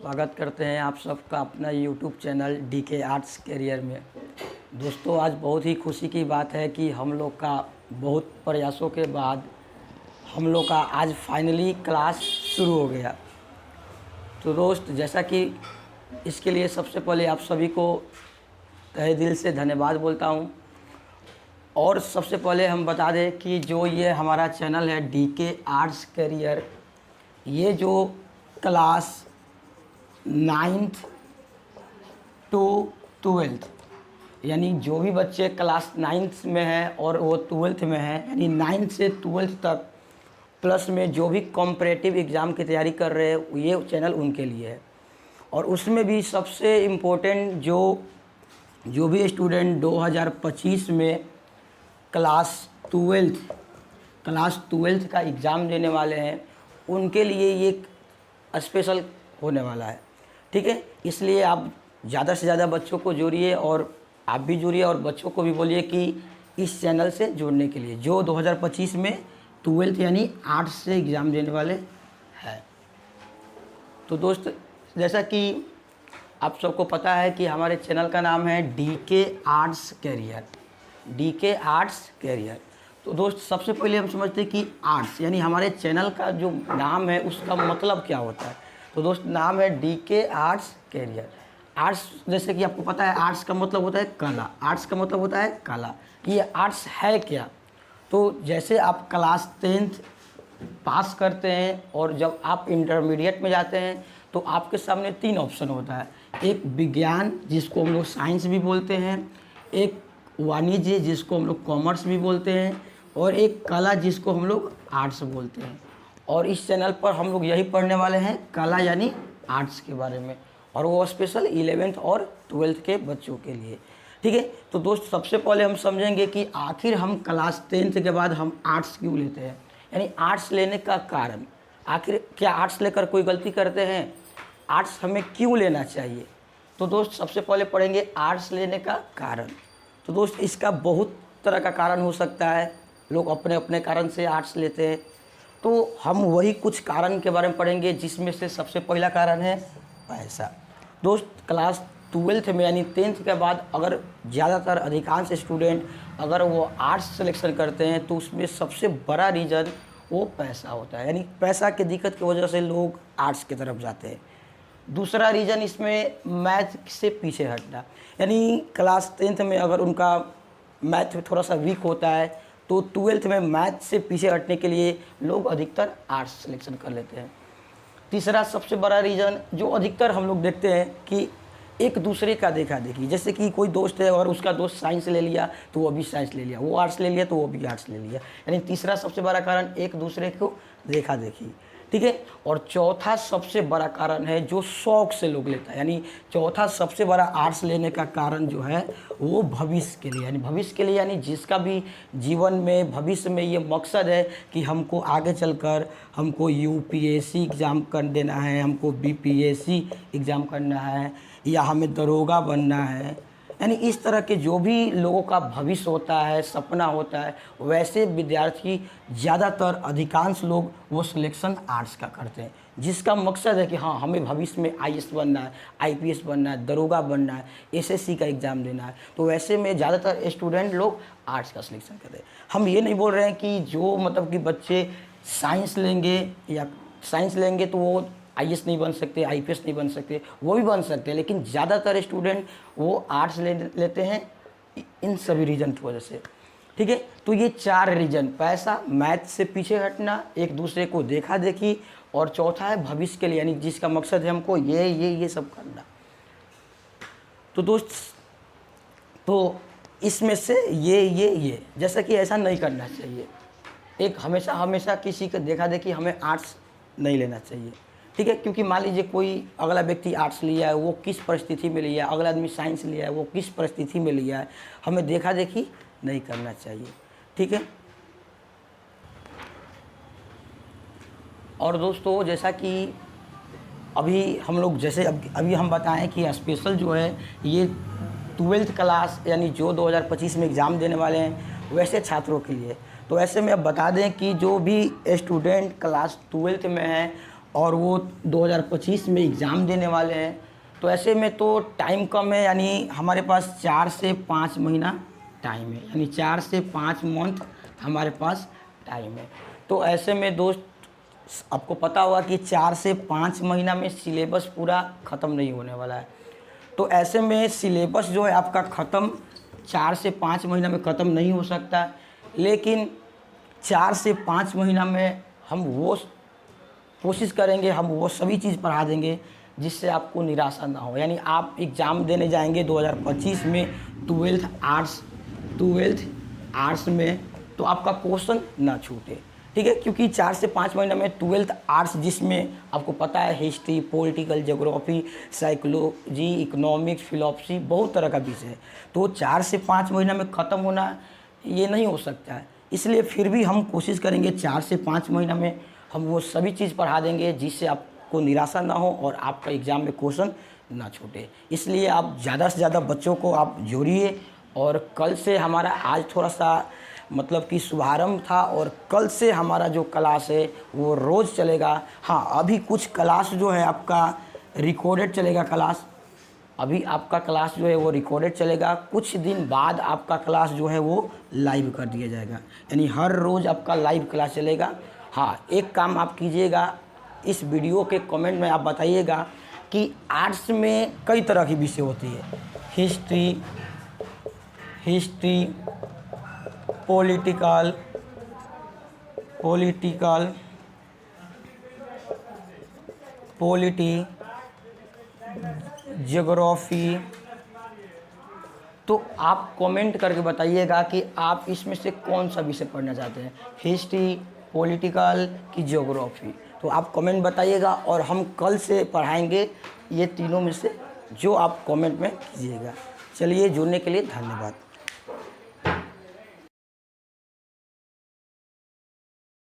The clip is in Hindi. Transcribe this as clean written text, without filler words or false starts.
स्वागत करते हैं आप सबका अपना YouTube channel DK Arts Career में। दोस्तों, आज बहुत ही खुशी की बात है कि हम लोग का बहुत प्रयासों के बाद हम लोग का आज फाइनली क्लास शुरू हो गया। तो दोस्त, जैसा कि इसके लिए सबसे पहले आप सभी को तहे दिल से धन्यवाद बोलता हूं। और सबसे पहले हम बता दें कि जो ये हमारा चैनल है डीके आर्ट्स करियर, ये जो क्लास 9th टू 12th यानी जो भी बच्चे क्लास 9th में हैं और वो 12th में हैं, यानी 9th से 12th तक प्लस में जो भी कॉम्परेटिव एग्ज़ाम की तैयारी कर रहे हैं, ये चैनल उनके लिए है। और उसमें भी सबसे इम्पोर्टेंट जो भी स्टूडेंट 2025 में क्लास 12th का एग्ज़ाम देने वाले हैं, उनके लिए ये स्पेशल होने वाला है। ठीक है, इसलिए आप ज़्यादा से ज़्यादा बच्चों को जोड़िए और आप भी जुड़िए और बच्चों को भी बोलिए कि इस चैनल से जुड़ने के लिए, जो 2025 में 12th यानी आर्ट्स से एग्ज़ाम देने वाले हैं। तो दोस्त, जैसा कि आप सबको पता है कि हमारे चैनल का नाम है डीके आर्ट्स कैरियर। तो दोस्त, सबसे पहले हम समझते हैं कि आर्ट्स यानी हमारे चैनल का जो नाम है उसका मतलब क्या होता है। तो दोस्त, नाम है डीके आर्ट्स कैरियर। आर्ट्स, जैसे कि आपको पता है, आर्ट्स का मतलब होता है कला। आर्ट्स का मतलब होता है कला। ये आर्ट्स है क्या? तो जैसे आप क्लास 10th पास करते हैं और जब आप इंटरमीडिएट में जाते हैं तो आपके सामने 3 ऑप्शन होता है। एक विज्ञान, जिसको हम लोग साइंस भी बोलते हैं, एक वाणिज्य, जिसको हम लोग कॉमर्स भी बोलते हैं, और एक कला, जिसको हम लोग आर्ट्स बोलते हैं। और इस चैनल पर हम लोग यही पढ़ने वाले हैं, कला यानी आर्ट्स के बारे में, और वो स्पेशल 11th और 12th के बच्चों के लिए। ठीक है, तो दोस्त, सबसे पहले हम समझेंगे कि आखिर हम क्लास 10th के बाद हम आर्ट्स क्यों लेते हैं, यानी आर्ट्स लेने का कारण। आखिर क्या आर्ट्स लेकर कोई गलती करते हैं? आर्ट्स हमें क्यों लेना चाहिए? तो दोस्त, सबसे पहले पढ़ेंगे आर्ट्स लेने का कारण। तो दोस्त, इसका बहुत तरह का कारण हो सकता है, लोग अपने अपने कारण से आर्ट्स लेते हैं। तो हम वही कुछ कारण के बारे में पढ़ेंगे, जिसमें से सबसे पहला कारण है पैसा। दोस्त, क्लास 12th में यानी 10th के बाद अगर ज़्यादातर अधिकांश स्टूडेंट अगर वो आर्ट्स सिलेक्शन करते हैं तो उसमें सबसे बड़ा रीज़न वो पैसा होता है, यानी पैसा की दिक्कत की वजह से लोग आर्ट्स की तरफ जाते हैं। दूसरा रीज़न इसमें मैथ से पीछे हटना, यानी क्लास 10th में अगर उनका मैथ थोड़ा सा वीक होता है तो 12th में मैथ से पीछे हटने के लिए लोग अधिकतर आर्ट्स सिलेक्शन कर लेते हैं। तीसरा सबसे बड़ा रीज़न जो अधिकतर हम लोग देखते हैं कि एक दूसरे का देखा देखी, जैसे कि कोई दोस्त है और उसका दोस्त साइंस ले लिया तो वो भी साइंस ले लिया, वो आर्ट्स ले लिया तो वो भी आर्ट्स ले लिया, यानी तीसरा सबसे बड़ा कारण एक दूसरे को देखा देखी। ठीक है, और चौथा सबसे बड़ा कारण है जो शौक से लोग लेता है, यानी चौथा सबसे बड़ा आर्ट्स लेने का कारण जो है वो भविष्य के लिए, यानी भविष्य के लिए, यानी जिसका भी जीवन में भविष्य में ये मकसद है कि हमको आगे चलकर हमको यूपीएससी एग्ज़ाम कर देना है, हमको बीपीएससी एग्ज़ाम करना है, या हमें दरोगा बनना है, यानी इस तरह के जो भी लोगों का भविष्य होता है, सपना होता है, वैसे विद्यार्थी ज़्यादातर अधिकांश लोग वो सिलेक्शन आर्ट्स का करते हैं, जिसका मकसद है कि हाँ, हमें भविष्य में आईएएस बनना है, आईपीएस बनना है, दरोगा बनना है, एसएससी का एग्ज़ाम देना है। तो वैसे में ज़्यादातर स्टूडेंट लोग आर्ट्स का सिलेक्शन करते हैं। हम ये नहीं बोल रहे हैं कि जो मतलब कि बच्चे साइंस लेंगे तो वो आईएएस नहीं बन सकते, आईपीएस नहीं बन सकते, वो भी बन सकते हैं, लेकिन ज़्यादातर स्टूडेंट वो आर्ट्स लेते हैं इन सभी रीज़न की वजह से। ठीक है, तो ये 4 रीज़न, पैसा, मैथ से पीछे हटना, एक दूसरे को देखा देखी, और चौथा है भविष्य के लिए, यानी जिसका मकसद है हमको ये सब करना। तो दोस्त, तो इसमें से ये जैसा कि ऐसा नहीं करना चाहिए। एक हमेशा किसी को देखा देखी हमें आर्ट्स नहीं लेना चाहिए। ठीक है, क्योंकि मान लीजिए कोई अगला व्यक्ति आर्ट्स लिया है, वो किस परिस्थिति में लिया है, अगला आदमी साइंस लिया है, वो किस परिस्थिति में लिया है, हमें देखा देखी नहीं करना चाहिए। ठीक है, और दोस्तों, जैसा कि अभी हम लोग अभी हम बताएं कि स्पेशल जो है ये 12th क्लास यानी जो 2025 में एग्ज़ाम देने वाले हैं वैसे छात्रों के लिए। तो ऐसे में अब बता दें कि जो भी स्टूडेंट क्लास 12th में हैं और वो 2025 में एग्ज़ाम देने वाले हैं। तो ऐसे में तो टाइम कम है, यानी हमारे पास 4 से 5 महीना टाइम है, यानी 4 से 5 मंथ हमारे पास टाइम है। तो ऐसे में दोस्त आपको पता होगा कि 4 से 5 महीना में सिलेबस पूरा ख़त्म नहीं होने वाला है। तो ऐसे में सिलेबस जो है आपका ख़त्म 4 से 5 महीना में ख़त्म नहीं हो सकता, लेकिन 4 से 5 महीना में हम वो कोशिश करेंगे, हम वो सभी चीज़ पढ़ा देंगे जिससे आपको निराशा ना हो। यानी आप एग्ज़ाम देने जाएंगे 2025 में 12th आर्ट्स में, तो आपका क्वेश्चन ना छूटे, ठीक है। क्योंकि 4 से 5 महीना में 12th आर्ट्स, जिसमें आपको पता है history, political, geography, psychology, economics, philosophy, बहुत तरह का विषय है। तो 4 से 5 महीना में ख़त्म होना ये नहीं हो सकता है। इसलिए फिर भी हम कोशिश करेंगे 4 से 5 महीना में हम वो सभी चीज़ पढ़ा देंगे जिससे आपको निराशा ना हो और आपका एग्ज़ाम में क्वेश्चन ना छूटे। इसलिए आप ज़्यादा से ज़्यादा बच्चों को आप जोड़िए। और कल से हमारा, आज थोड़ा सा मतलब कि शुभारंभ था, और कल से हमारा जो क्लास है वो रोज़ चलेगा। हाँ, अभी कुछ क्लास जो है आपका रिकॉर्डेड चलेगा क्लास। अभी आपका क्लास जो है वो रिकॉर्डेड चलेगा, कुछ दिन बाद आपका क्लास जो है वो लाइव कर दिया जाएगा, यानी हर रोज़ आपका लाइव क्लास चलेगा। हाँ, एक काम आप कीजिएगा, इस वीडियो के कमेंट में आप बताइएगा कि आर्ट्स में कई तरह की विषय होती है, हिस्ट्री, पॉलिटिकल, ज्योग्राफी। तो आप कमेंट करके बताइएगा कि आप इसमें से कौन सा विषय पढ़ना चाहते हैं, हिस्ट्री, पॉलिटिकल की ज्योग्राफी। तो आप कमेंट बताइएगा और हम कल से पढ़ाएंगे ये तीनों में से जो आप कमेंट में कीजिएगा। चलिए, जुड़ने के लिए धन्यवाद।